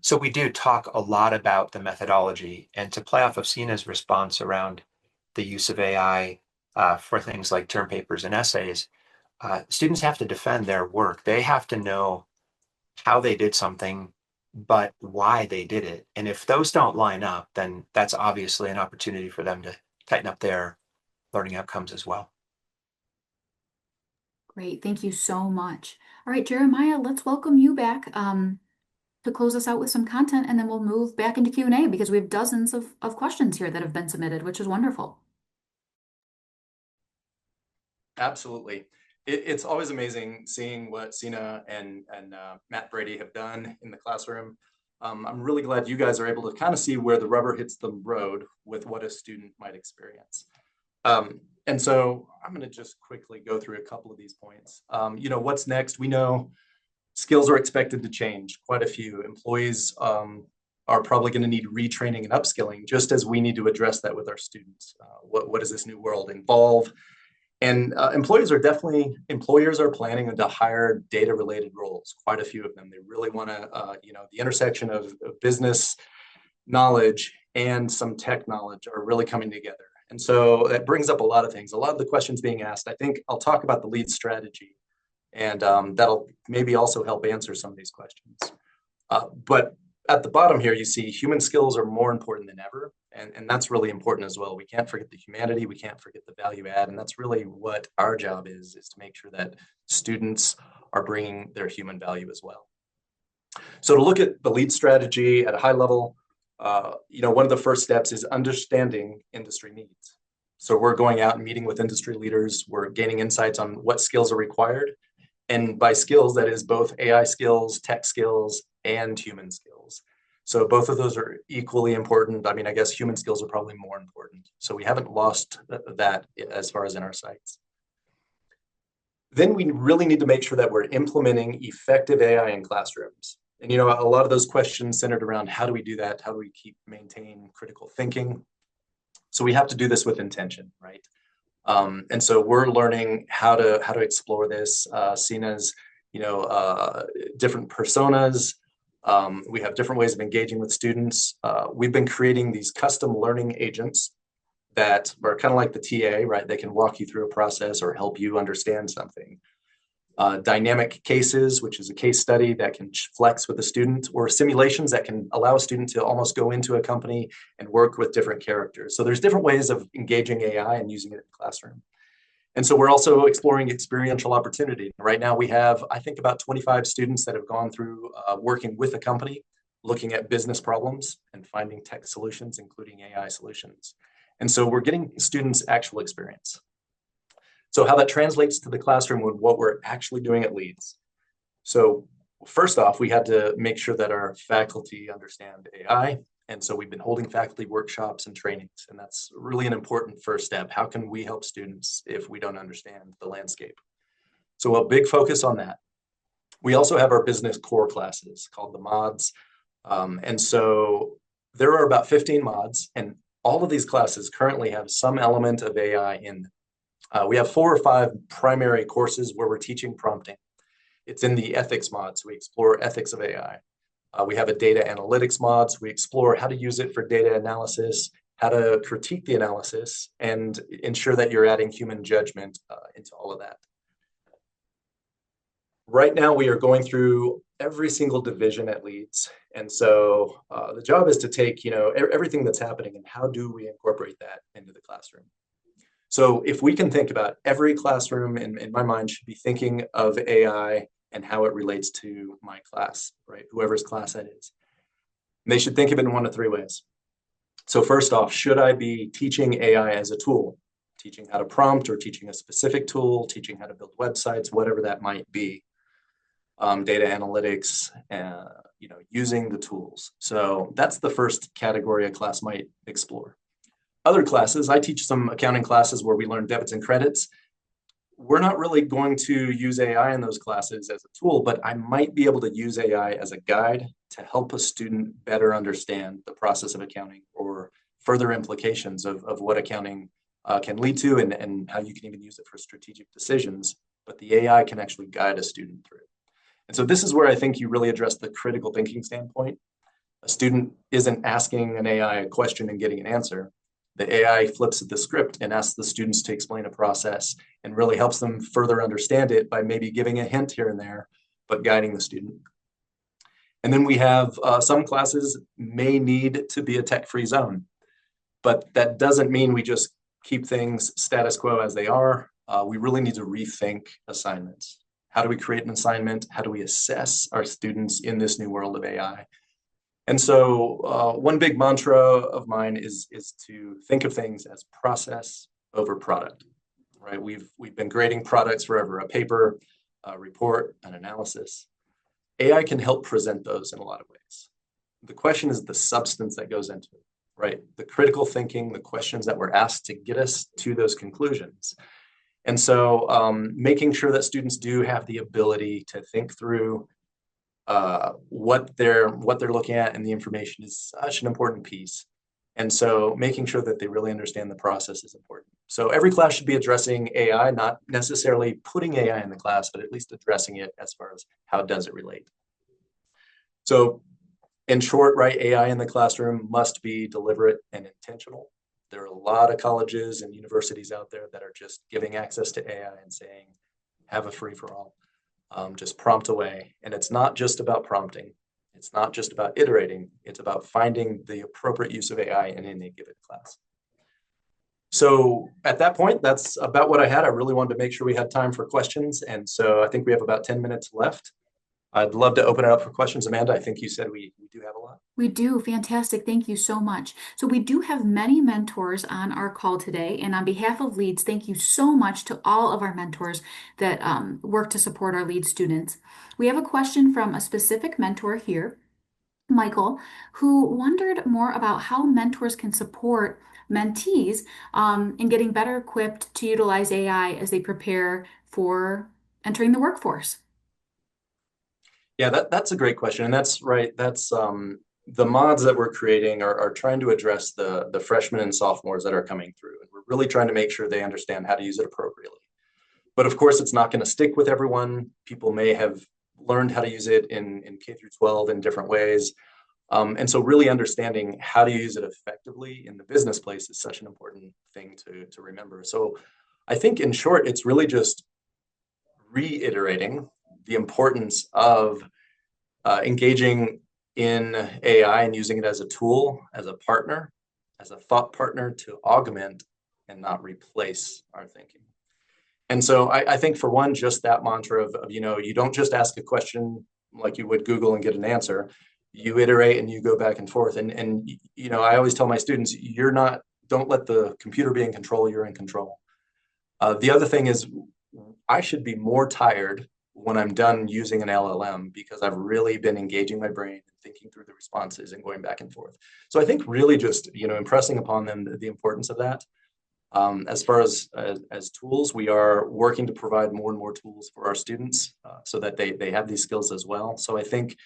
So we do talk a lot about the methodology, and to play off of Sina's response around the use of AI for things like term papers and essays, students have to defend their work. They have to know how they did something, but why they did it. And if those don't line up, then that's obviously an opportunity for them to tighten up their learning outcomes as well. Great, thank you so much. All right, Jeremiah, let's welcome you back to close us out with some content, and then we'll move back into Q&A because we have dozens of questions here that have been submitted, which is wonderful. Absolutely. It's always amazing seeing what Sina and Matt Brady have done in the classroom. I'm really glad you guys are able to kind of see where the rubber hits the road with what a student might experience. And so I'm going to just quickly go through a couple of these points. What's next? We know skills are expected to change. Quite a few employees are probably going to need retraining and upskilling, just as we need to address that with our students. What does this new world involve? And employers are planning to hire data-related roles, quite a few of them. They really want to, the intersection of business knowledge and some tech knowledge are really coming together. And so that brings up a lot of things. A lot of the questions being asked, I think I'll talk about the Leeds strategy, and that'll maybe also help answer some of these questions. But at the bottom here, you see human skills are more important than ever. And that's really important as well. We can't forget the humanity. We can't forget the value add. And that's really what our job is to make sure that students are bringing their human value as well. So to look at the Leeds strategy at a high level, one of the first steps is understanding industry needs. So we're going out and meeting with industry leaders. We're gaining insights on what skills are required. And by skills, that is both AI skills, tech skills, and human skills. So both of those are equally important. I mean, I guess human skills are probably more important. So we haven't lost that as far as in our sights. Then we really need to make sure that we're implementing effective AI in classrooms. And, a lot of those questions centered around how do we do that? How do we maintain critical thinking? So we have to do this with intention, right? And so we're learning how to explore this, seen as, different personas. We have different ways of engaging with students. We've been creating these custom learning agents that are kind of like the TA, right? They can walk you through a process or help you understand something. Dynamic cases, which is a case study that can flex with the student, or simulations that can allow a student to almost go into a company and work with different characters. So there's different ways of engaging AI and using it in the classroom. And so we're also exploring experiential opportunity. Right now we have, I think, about 25 students that have gone through working with a company, looking at business problems and finding tech solutions, including AI solutions. And so we're getting students actual experience. So how that translates to the classroom with what we're actually doing at Leeds. So first off, we had to make sure that our faculty understand AI. And so we've been holding faculty workshops and trainings, and that's really an important first step. How can we help students if we don't understand the landscape? So a big focus on that. We also have our business core classes called the mods. And so there are about 15 mods, and all of these classes currently have some element of AI in them. We have 4 or 5 primary courses where we're teaching prompting. It's in the ethics mods. We explore ethics of AI. We have a data analytics mods. We explore how to use it for data analysis, how to critique the analysis, and ensure that you're adding human judgment into all of that. Right now, we are going through every single division at Leeds. And so the job is to take, everything that's happening and how do we incorporate that into the classroom. So if we can think about every classroom in my mind should be thinking of AI and how it relates to my class, right? Whoever's class that is. And they should think of it in 1 of 3 ways. So first off, should I be teaching AI as a tool? Teaching how to prompt, or teaching a specific tool, teaching how to build websites, whatever that might be. Data analytics, using the tools. So that's the first category a class might explore. Other classes, I teach some accounting classes where we learn debits and credits. We're not really going to use AI in those classes as a tool, but I might be able to use AI as a guide to help a student better understand the process of accounting or further implications of what accounting can lead to and how you can even use it for strategic decisions. But the AI can actually guide a student through. And so this is where I think you really address the critical thinking standpoint. A student isn't asking an AI a question and getting an answer. The AI flips the script and asks the students to explain a process and really helps them further understand it by maybe giving a hint here and there, but guiding the student. And then we have some classes may need to be a tech-free zone, but that doesn't mean we just keep things status quo as they are. We really need to rethink assignments. How do we create an assignment? How do we assess our students in this new world of AI? And so one big mantra of mine is to think of things as process over product, right? We've been grading products forever, a paper, a report, an analysis. AI can help present those in a lot of ways. The question is the substance that goes into it, right? The critical thinking, the questions that we're asked to get us to those conclusions. And so making sure that students do have the ability to think through what they're looking at and the information is such an important piece. And so making sure that they really understand the process is important. So every class should be addressing AI, not necessarily putting AI in the class, but at least addressing it as far as how does it relate. So in short, right, AI in the classroom must be deliberate and intentional. There are a lot of colleges and universities out there that are just giving access to AI and saying, have a free for all, just prompt away. And it's not just about prompting. It's not just about iterating. It's about finding the appropriate use of AI in any given class. So at that point, that's about what I had. I really wanted to make sure we had time for questions. And so I think we have about 10 minutes left. I'd love to open it up for questions. Amanda, I think you said we do have a lot. We do. Fantastic. Thank you so much. So we do have many mentors on our call today. And on behalf of Leeds, thank you so much to all of our mentors that work to support our Leeds students. We have a question from a specific mentor here, Michael, who wondered more about how mentors can support mentees in getting better equipped to utilize AI as they prepare for entering the workforce. Yeah, that's a great question. And that's right. That's the mods that we're creating are trying to address the freshmen and sophomores that are coming through. And we're really trying to make sure they understand how to use it appropriately. But of course, it's not going to stick with everyone. People may have learned how to use it in K through 12 in different ways. And so really understanding how to use it effectively in the business place is such an important thing to remember. So I think in short, it's really just reiterating the importance of engaging in AI and using it as a tool, as a partner, as a thought partner to augment and not replace our thinking. And so I think for one, just that mantra of, you don't just ask a question like you would Google and get an answer. You iterate and you go back and forth. And I always tell my students, don't let the computer be in control, you're in control. The other thing is I should be more tired when I'm done using an LLM because I've really been engaging my brain and thinking through the responses and going back and forth. So I think really just, impressing upon them the importance of that. As far as tools, we are working to provide more and more tools for our students so that they have these skills as well. So I think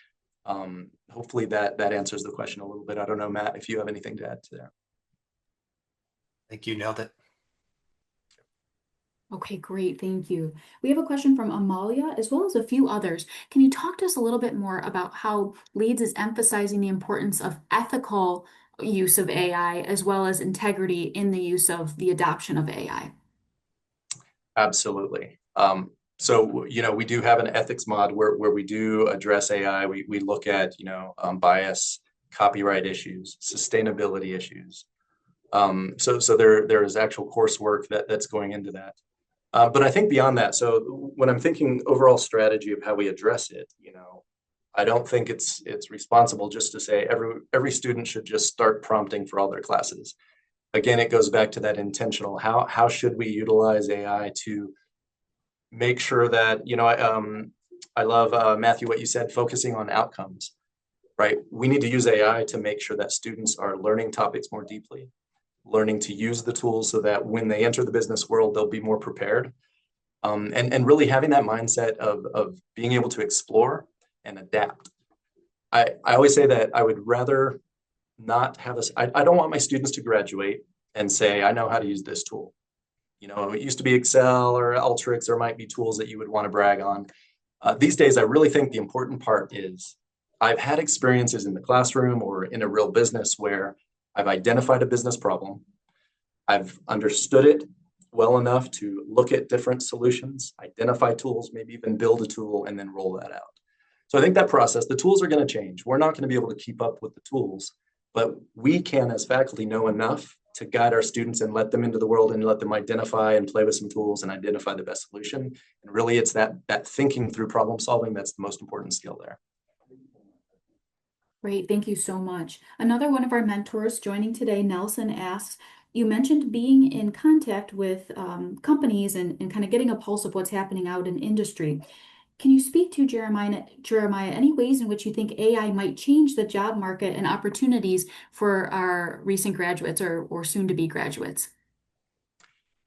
hopefully that answers the question a little bit. I don't know, Matt, if you have anything to add to that. I think you nailed it. Okay, great. Thank you. We have a question from Amalia as well as a few others. Can you talk to us a little bit more about how Leeds is emphasizing the importance of ethical use of AI as well as integrity in the use of the adoption of AI? Absolutely. So, we do have an ethics mod where we do address AI. We look at, bias, copyright issues, sustainability issues. So there is actual coursework that's going into that. But I think beyond that, so when I'm thinking overall strategy of how we address it, I don't think it's responsible just to say every student should just start prompting for all their classes. Again, it goes back to that intentional. How should we utilize AI to make sure that, I love, Matthew, what you said, focusing on outcomes, right? We need to use AI to make sure that students are learning topics more deeply, learning to use the tools so that when they enter the business world, they'll be more prepared. And really having that mindset of being able to explore and adapt. I always say that I would rather not have I don't want my students to graduate and say, I know how to use this tool. It used to be Excel or Alteryx. There might be tools that you would want to brag on. These days, I really think the important part is I've had experiences in the classroom or in a real business where I've identified a business problem. I've understood it well enough to look at different solutions, identify tools, maybe even build a tool and then roll that out. So I think that process, the tools are going to change. We're not going to be able to keep up with the tools, but we can, as faculty, know enough to guide our students and let them into the world and let them identify and play with some tools and identify the best solution. And really, it's that thinking through problem solving that's the most important skill there. Great, thank you so much. Another one of our mentors joining today, Nelson, asks, you mentioned being in contact with companies and kind of getting a pulse of what's happening out in industry. Can you speak to, Jeremiah, any ways in which you think AI might change the job market and opportunities for our recent graduates or soon-to-be graduates?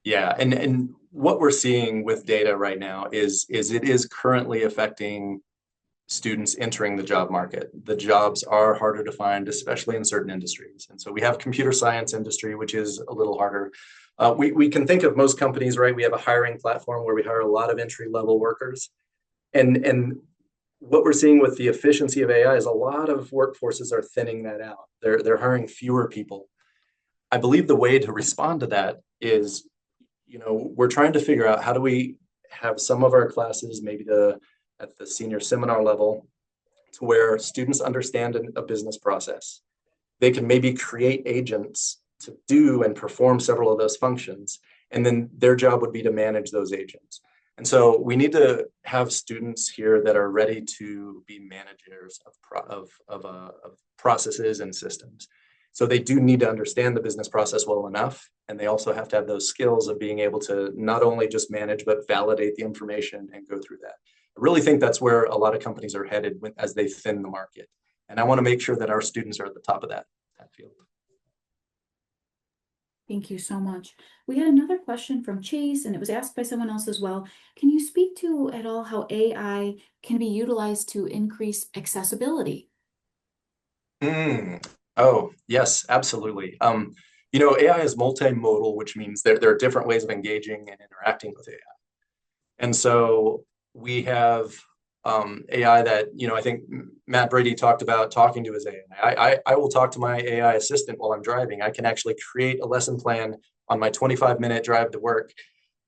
Yeah, and what we're seeing with data right now is it is currently affecting students entering the job market. The jobs are harder to find, especially in certain industries. And so we have computer science industry, which is a little harder. We can think of most companies, right? We have a hiring platform where we hire a lot of entry-level workers. And what we're seeing with the efficiency of AI is a lot of workforces are thinning that out. They're hiring fewer people. I believe the way to respond to that is, we're trying to figure out how do we have some of our classes, maybe at the senior seminar level, to where students understand a business process. They can maybe create agents to do and perform several of those functions, and then their job would be to manage those agents. And so we need to have students here that are ready to be managers of processes and systems. So they do need to understand the business process well enough, and they also have to have those skills of being able to not only just manage, but validate the information and go through that. I really think that's where a lot of companies are headed as they thin the market. And I want to make sure that our students are at the top of that field. Thank you so much. We had another question from Chase, and it was asked by someone else as well. Can you speak to at all how AI can be utilized to increase accessibility? Oh, yes, absolutely. AI is multimodal, which means there are different ways of engaging and interacting with AI. And so we have AI that, I think Matt Brady talked about talking to his AI. I will talk to my AI assistant while I'm driving. I can actually create a lesson plan on my 25-minute drive to work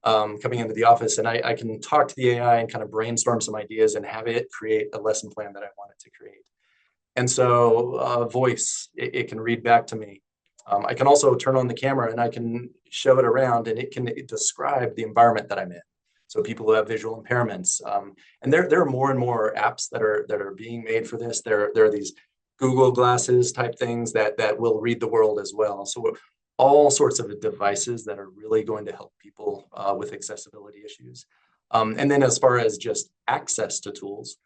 coming into the office, and I can talk to the AI and kind of brainstorm some ideas and have it create a lesson plan that I want it to create. And so voice, it can read back to me. I can also turn on the camera and I can show it around, and it can describe the environment that I'm in. So people who have visual impairments, and there are more and more apps that are being made for this. There are these Google glasses type things that will read the world as well. So all sorts of devices that are really going to help people with accessibility issues. And then as far as just access to tools,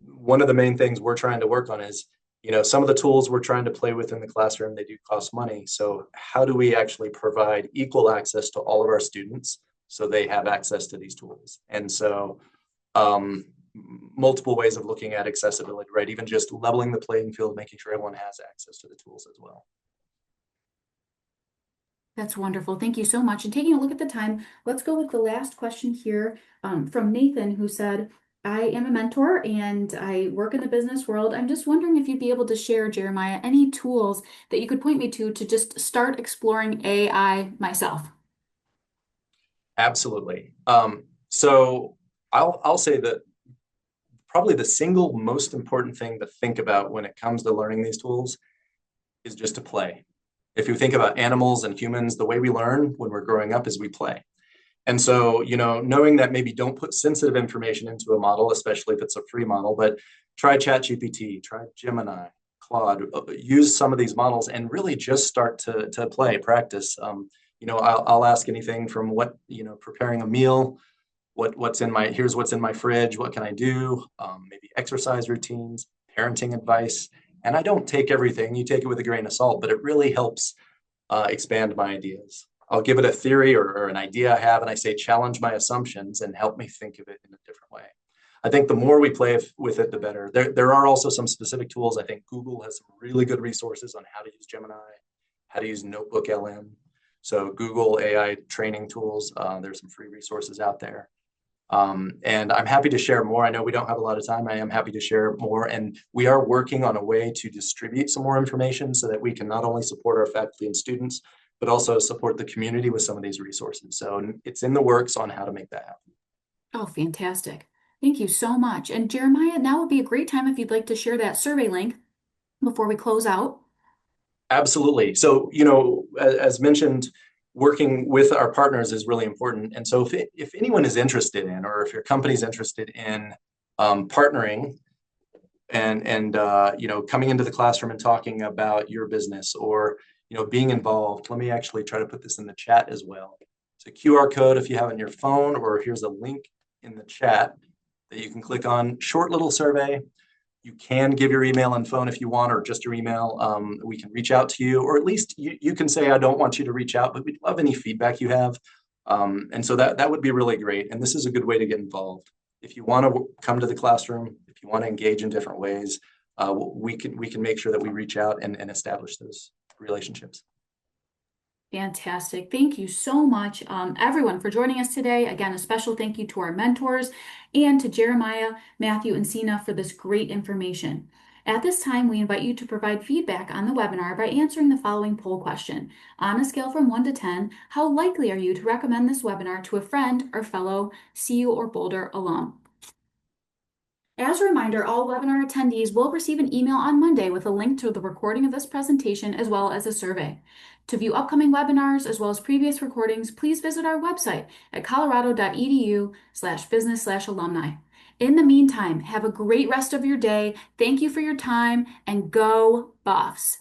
one of the main things we're trying to work on is, some of the tools we're trying to play with in the classroom, they do cost money. So how do we actually provide equal access to all of our students so they have access to these tools? And so multiple ways of looking at accessibility, right? Even just leveling the playing field, making sure everyone has access to the tools as well. That's wonderful. Thank you so much. And taking a look at the time, let's go with the last question here from Nathan, who said, I am a mentor and I work in the business world. I'm just wondering if you'd be able to share, Jeremiah, any tools that you could point me to just start exploring AI myself. Absolutely. So I'll say that probably the single most important thing to think about when it comes to learning these tools is just to play. If you think about animals and humans, the way we learn when we're growing up is we play. And so, knowing that maybe don't put sensitive information into a model, especially if it's a free model, but try ChatGPT, try Gemini, Claude, use some of these models and really just start to play, practice. I'll ask anything from preparing a meal, here's what's in my fridge, what can I do, maybe exercise routines, parenting advice. And I don't take everything, you take it with a grain of salt, but it really helps expand my ideas. I'll give it a theory or an idea I have, and I say, challenge my assumptions and help me think of it in a different way. I think the more we play with it, the better. There are also some specific tools. I think Google has some really good resources on how to use Gemini, how to use Notebook LM. So Google AI training tools, there's some free resources out there. And I'm happy to share more. I know we don't have a lot of time. I am happy to share more. And we are working on a way to distribute some more information so that we can not only support our faculty and students, but also support the community with some of these resources. So it's in the works on how to make that happen. Oh, fantastic. Thank you so much. And Jeremiah, now would be a great time if you'd like to share that survey link before we close out. Absolutely. So, as mentioned, working with our partners is really important. And so if anyone is interested in, or if your company's interested in partnering and coming into the classroom and talking about your business or being involved, let me actually try to put this in the chat as well. It's a QR code if you have on your phone, or here's a link in the chat that you can click on. Short little survey. You can give your email and phone if you want, or just your email. We can reach out to you, or at least you can say, I don't want you to reach out, but we'd love any feedback you have. And so that would be really great. And this is a good way to get involved. if you want to come to the classroom, if you want to engage in different ways, we can make sure that we reach out and establish those relationships. Fantastic. Thank you so much, everyone, for joining us today. Again, a special thank you to our mentors and to Jeremiah, Matthew, and Sina for this great information. At this time, we invite you to provide feedback on the webinar by answering the following poll question. On a scale from 1 to 10, how likely are you to recommend this webinar to a friend or fellow CU or Boulder alum? As a reminder, all webinar attendees will receive an email on Monday with a link to the recording of this presentation as well as a survey. To view upcoming webinars as well as previous recordings, please visit our website at colorado.edu/business/alumni. In the meantime, have a great rest of your day. Thank you for your time, and go Buffs!